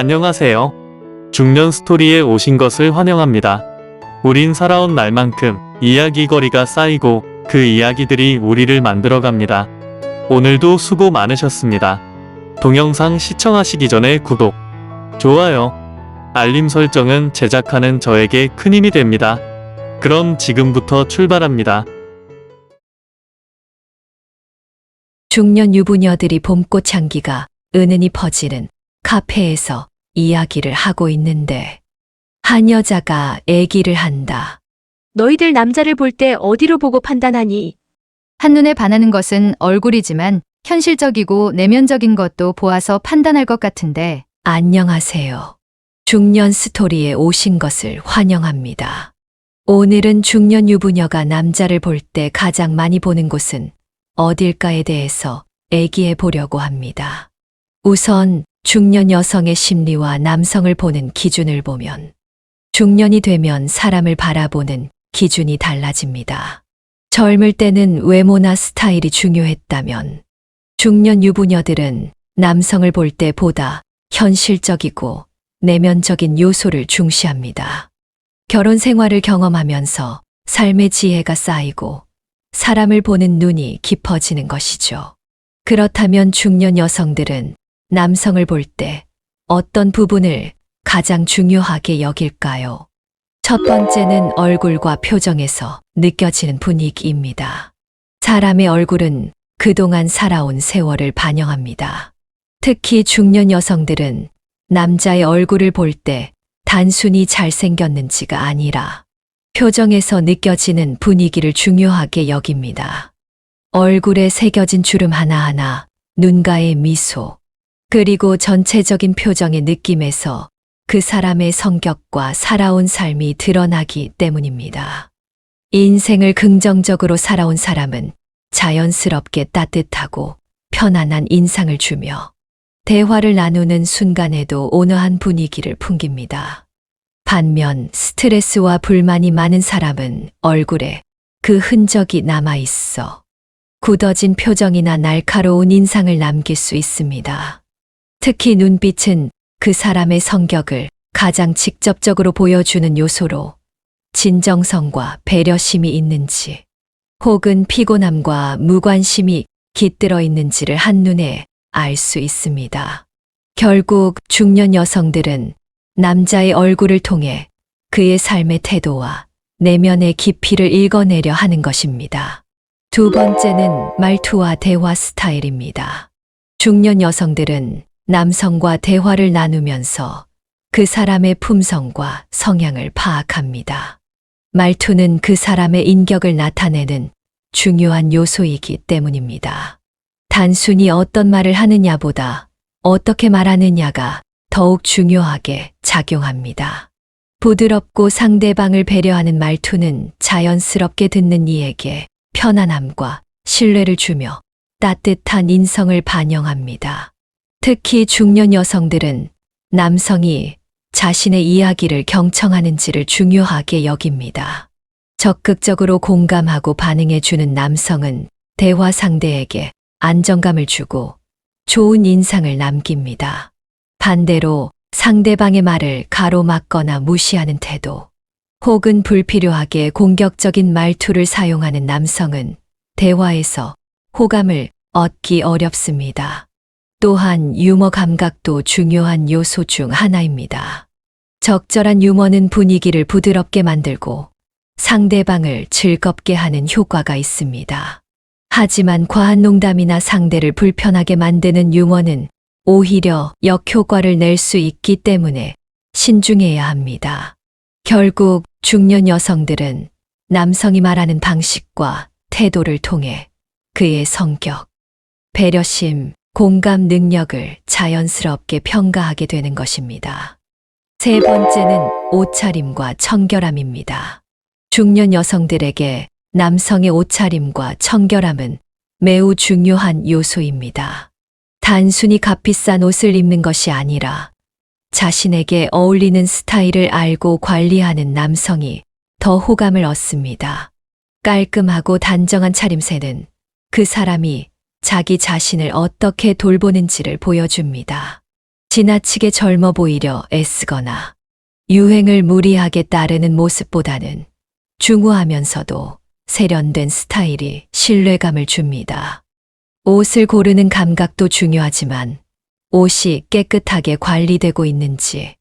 안녕하세요. 중년 스토리에 오신 것을 환영합니다. 우린 살아온 날만큼 이야기거리가 쌓이고 그 이야기들이 우리를 만들어갑니다. 오늘도 수고 많으셨습니다. 동영상 시청하시기 전에 구독, 좋아요, 알림 설정은 제작하는 저에게 큰 힘이 됩니다. 그럼 지금부터 출발합니다. 중년 유부녀들이 봄꽃 향기가 은은히 퍼지는 카페에서 이야기를 하고 있는데 한 여자가 애기를 한다. 너희들 남자를 볼 때 어디로 보고 판단하니? 한눈에 반하는 것은 얼굴이지만 현실적이고 내면적인 것도 보아서 판단할 것 같은데 안녕하세요. 중년 스토리에 오신 것을 환영합니다. 오늘은 중년 유부녀가 남자를 볼 때 가장 많이 보는 곳은 어딜까에 대해서 얘기해 보려고 합니다. 우선 중년 여성의 심리와 남성을 보는 기준을 보면 중년이 되면 사람을 바라보는 기준이 달라집니다. 젊을 때는 외모나 스타일이 중요했다면 중년 유부녀들은 남성을 볼 때보다 현실적이고 내면적인 요소를 중시합니다. 결혼 생활을 경험하면서 삶의 지혜가 쌓이고 사람을 보는 눈이 깊어지는 것이죠. 그렇다면 중년 여성들은 남성을 볼 때 어떤 부분을 가장 중요하게 여길까요? 첫 번째는 얼굴과 표정에서 느껴지는 분위기입니다. 사람의 얼굴은 그동안 살아온 세월을 반영합니다. 특히 중년 여성들은 남자의 얼굴을 볼 때 단순히 잘생겼는지가 아니라 표정에서 느껴지는 분위기를 중요하게 여깁니다. 얼굴에 새겨진 주름 하나하나, 눈가의 미소, 그리고 전체적인 표정의 느낌에서 그 사람의 성격과 살아온 삶이 드러나기 때문입니다. 인생을 긍정적으로 살아온 사람은 자연스럽게 따뜻하고 편안한 인상을 주며 대화를 나누는 순간에도 온화한 분위기를 풍깁니다. 반면 스트레스와 불만이 많은 사람은 얼굴에 그 흔적이 남아 있어 굳어진 표정이나 날카로운 인상을 남길 수 있습니다. 특히 눈빛은 그 사람의 성격을 가장 직접적으로 보여주는 요소로 진정성과 배려심이 있는지 혹은 피곤함과 무관심이 깃들어 있는지를 한눈에 알 수 있습니다. 결국 중년 여성들은 남자의 얼굴을 통해 그의 삶의 태도와 내면의 깊이를 읽어내려 하는 것입니다. 두 번째는 말투와 대화 스타일입니다. 중년 여성들은 남성과 대화를 나누면서 그 사람의 품성과 성향을 파악합니다. 말투는 그 사람의 인격을 나타내는 중요한 요소이기 때문입니다. 단순히 어떤 말을 하느냐보다 어떻게 말하느냐가 더욱 중요하게 작용합니다. 부드럽고 상대방을 배려하는 말투는 자연스럽게 듣는 이에게 편안함과 신뢰를 주며 따뜻한 인성을 반영합니다. 특히 중년 여성들은 남성이 자신의 이야기를 경청하는지를 중요하게 여깁니다. 적극적으로 공감하고 반응해주는 남성은 대화 상대에게 안정감을 주고 좋은 인상을 남깁니다. 반대로 상대방의 말을 가로막거나 무시하는 태도, 혹은 불필요하게 공격적인 말투를 사용하는 남성은 대화에서 호감을 얻기 어렵습니다. 또한 유머 감각도 중요한 요소 중 하나입니다. 적절한 유머는 분위기를 부드럽게 만들고 상대방을 즐겁게 하는 효과가 있습니다. 하지만 과한 농담이나 상대를 불편하게 만드는 유머는 오히려 역효과를 낼 수 있기 때문에 신중해야 합니다. 결국 중년 여성들은 남성이 말하는 방식과 태도를 통해 그의 성격, 배려심, 공감 능력을 자연스럽게 평가하게 되는 것입니다. 세 번째는 옷차림과 청결함입니다. 중년 여성들에게 남성의 옷차림과 청결함은 매우 중요한 요소입니다. 단순히 값비싼 옷을 입는 것이 아니라 자신에게 어울리는 스타일을 알고 관리하는 남성이 더 호감을 얻습니다. 깔끔하고 단정한 차림새는 그 사람이 자기 자신을 어떻게 돌보는지를 보여줍니다. 지나치게 젊어 보이려 애쓰거나 유행을 무리하게 따르는 모습보다는 중후하면서도 세련된 스타일이 신뢰감을 줍니다. 옷을 고르는 감각도 중요하지만 옷이 깨끗하게 관리되고 있는지,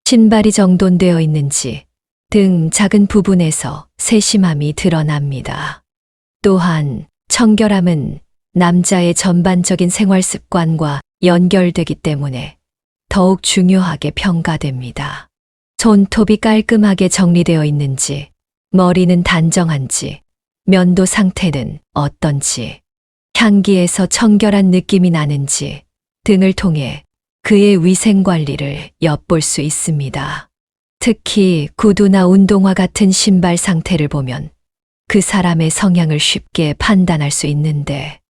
신발이 정돈되어 있는지 등 작은 부분에서 세심함이 드러납니다. 또한 청결함은 남자의 전반적인 생활 습관과 연결되기 때문에 더욱 중요하게 평가됩니다. 손톱이 깔끔하게 정리되어 있는지, 머리는 단정한지, 면도 상태는 어떤지, 향기에서 청결한 느낌이 나는지 등을 통해 그의 위생 관리를 엿볼 수 있습니다. 특히 구두나 운동화 같은 신발 상태를 보면 그 사람의 성향을 쉽게 판단할 수 있는데,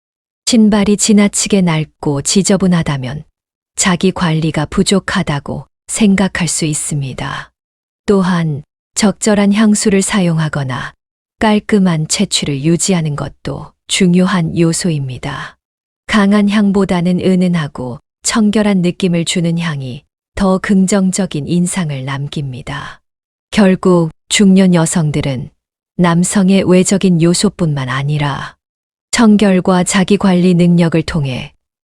신발이 지나치게 낡고 지저분하다면 자기 관리가 부족하다고 생각할 수 있습니다. 또한 적절한 향수를 사용하거나 깔끔한 채취를 유지하는 것도 중요한 요소입니다. 강한 향보다는 은은하고 청결한 느낌을 주는 향이 더 긍정적인 인상을 남깁니다. 결국 중년 여성들은 남성의 외적인 요소뿐만 아니라 청결과 자기 관리 능력을 통해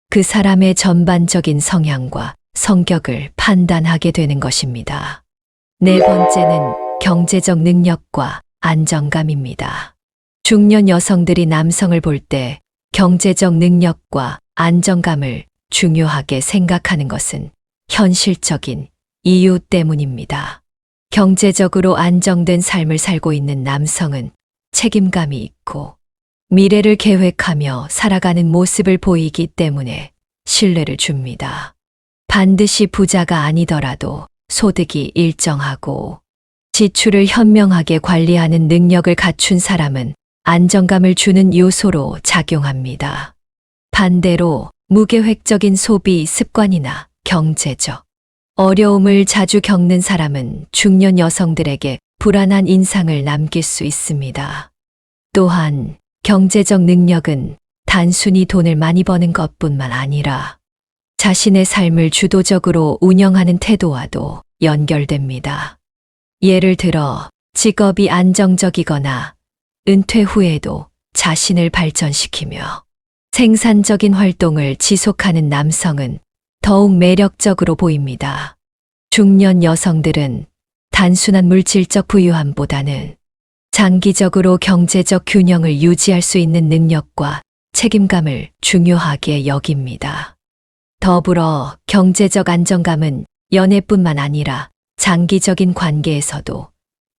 그 사람의 전반적인 성향과 성격을 판단하게 되는 것입니다. 네 번째는 경제적 능력과 안정감입니다. 중년 여성들이 남성을 볼 때 경제적 능력과 안정감을 중요하게 생각하는 것은 현실적인 이유 때문입니다. 경제적으로 안정된 삶을 살고 있는 남성은 책임감이 있고 미래를 계획하며 살아가는 모습을 보이기 때문에 신뢰를 줍니다. 반드시 부자가 아니더라도 소득이 일정하고 지출을 현명하게 관리하는 능력을 갖춘 사람은 안정감을 주는 요소로 작용합니다. 반대로 무계획적인 소비 습관이나 경제적 어려움을 자주 겪는 사람은 중년 여성들에게 불안한 인상을 남길 수 있습니다. 또한 경제적 능력은 단순히 돈을 많이 버는 것뿐만 아니라 자신의 삶을 주도적으로 운영하는 태도와도 연결됩니다. 예를 들어 직업이 안정적이거나 은퇴 후에도 자신을 발전시키며 생산적인 활동을 지속하는 남성은 더욱 매력적으로 보입니다. 중년 여성들은 단순한 물질적 부유함보다는 장기적으로 경제적 균형을 유지할 수 있는 능력과 책임감을 중요하게 여깁니다. 더불어 경제적 안정감은 연애뿐만 아니라 장기적인 관계에서도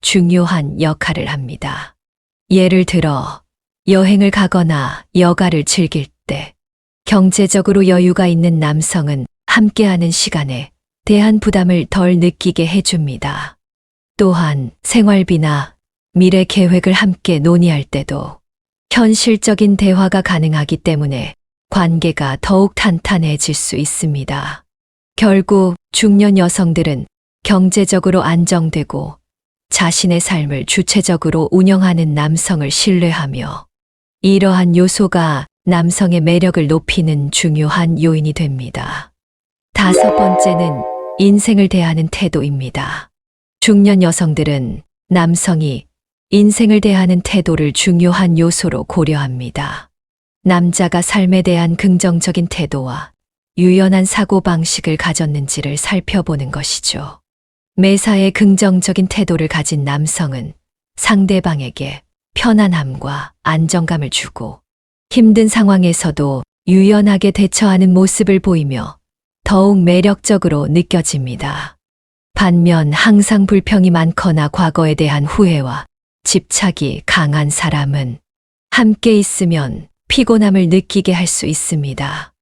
중요한 역할을 합니다. 예를 들어 여행을 가거나 여가를 즐길 때 경제적으로 여유가 있는 남성은 함께하는 시간에 대한 부담을 덜 느끼게 해줍니다. 또한 생활비나 미래 계획을 함께 논의할 때도 현실적인 대화가 가능하기 때문에 관계가 더욱 탄탄해질 수 있습니다. 결국 중년 여성들은 경제적으로 안정되고 자신의 삶을 주체적으로 운영하는 남성을 신뢰하며 이러한 요소가 남성의 매력을 높이는 중요한 요인이 됩니다. 다섯 번째는 인생을 대하는 태도입니다. 중년 여성들은 남성이 인생을 대하는 태도를 중요한 요소로 고려합니다. 남자가 삶에 대한 긍정적인 태도와 유연한 사고방식을 가졌는지를 살펴보는 것이죠. 매사에 긍정적인 태도를 가진 남성은 상대방에게 편안함과 안정감을 주고 힘든 상황에서도 유연하게 대처하는 모습을 보이며 더욱 매력적으로 느껴집니다. 반면 항상 불평이 많거나 과거에 대한 후회와 집착이 강한 사람은 함께 있으면 피곤함을 느끼게 할 수 있습니다.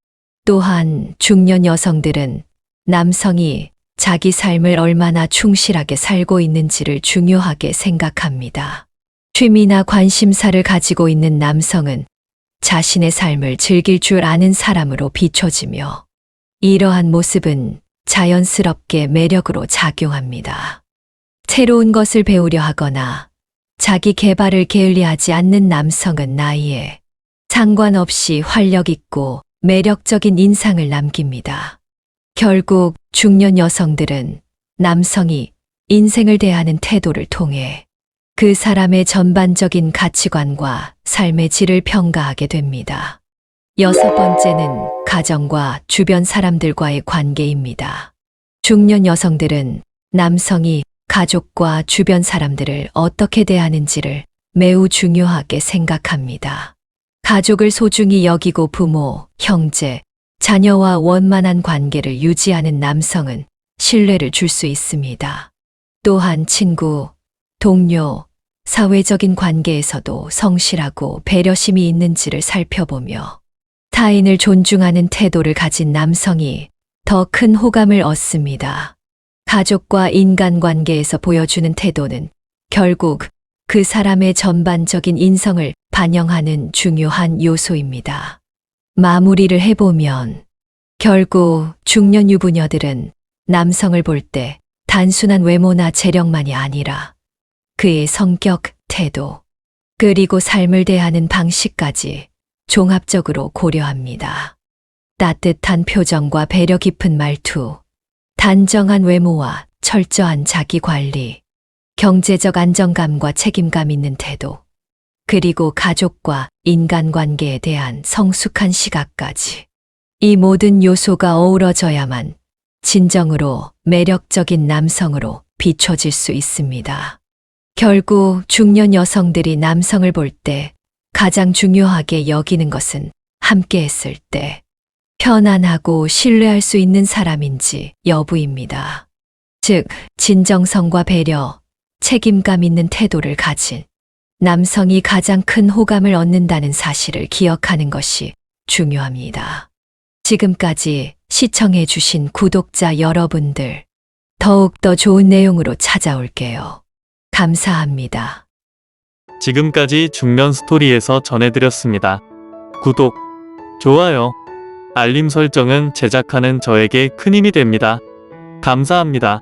또한 중년 여성들은 남성이 자기 삶을 얼마나 충실하게 살고 있는지를 중요하게 생각합니다. 취미나 관심사를 가지고 있는 남성은 자신의 삶을 즐길 줄 아는 사람으로 비춰지며 이러한 모습은 자연스럽게 매력으로 작용합니다. 새로운 것을 배우려 하거나 자기 개발을 게을리하지 않는 남성은 나이에 상관없이 활력 있고 매력적인 인상을 남깁니다. 결국 중년 여성들은 남성이 인생을 대하는 태도를 통해 그 사람의 전반적인 가치관과 삶의 질을 평가하게 됩니다. 여섯 번째는 가정과 주변 사람들과의 관계입니다. 중년 여성들은 남성이 가족과 주변 사람들을 어떻게 대하는지를 매우 중요하게 생각합니다. 가족을 소중히 여기고 부모, 형제, 자녀와 원만한 관계를 유지하는 남성은 신뢰를 줄 수 있습니다. 또한 친구, 동료, 사회적인 관계에서도 성실하고 배려심이 있는지를 살펴보며 타인을 존중하는 태도를 가진 남성이 더 큰 호감을 얻습니다. 가족과 인간관계에서 보여주는 태도는 결국 그 사람의 전반적인 인성을 반영하는 중요한 요소입니다. 마무리를 해보면 결국 중년 유부녀들은 남성을 볼 때 단순한 외모나 재력만이 아니라 그의 성격, 태도, 그리고 삶을 대하는 방식까지 종합적으로 고려합니다. 따뜻한 표정과 배려 깊은 말투, 단정한 외모와 철저한 자기 관리, 경제적 안정감과 책임감 있는 태도, 그리고 가족과 인간관계에 대한 성숙한 시각까지. 이 모든 요소가 어우러져야만 진정으로 매력적인 남성으로 비춰질 수 있습니다. 결국 중년 여성들이 남성을 볼 때 가장 중요하게 여기는 것은 함께 했을 때 편안하고 신뢰할 수 있는 사람인지 여부입니다. 즉, 진정성과 배려, 책임감 있는 태도를 가진 남성이 가장 큰 호감을 얻는다는 사실을 기억하는 것이 중요합니다. 지금까지 시청해 주신 구독자 여러분들, 더욱더 좋은 내용으로 찾아올게요. 감사합니다. 지금까지 중년 스토리에서 전해드렸습니다. 구독, 좋아요, 알림 설정은 제작하는 저에게 큰 힘이 됩니다. 감사합니다.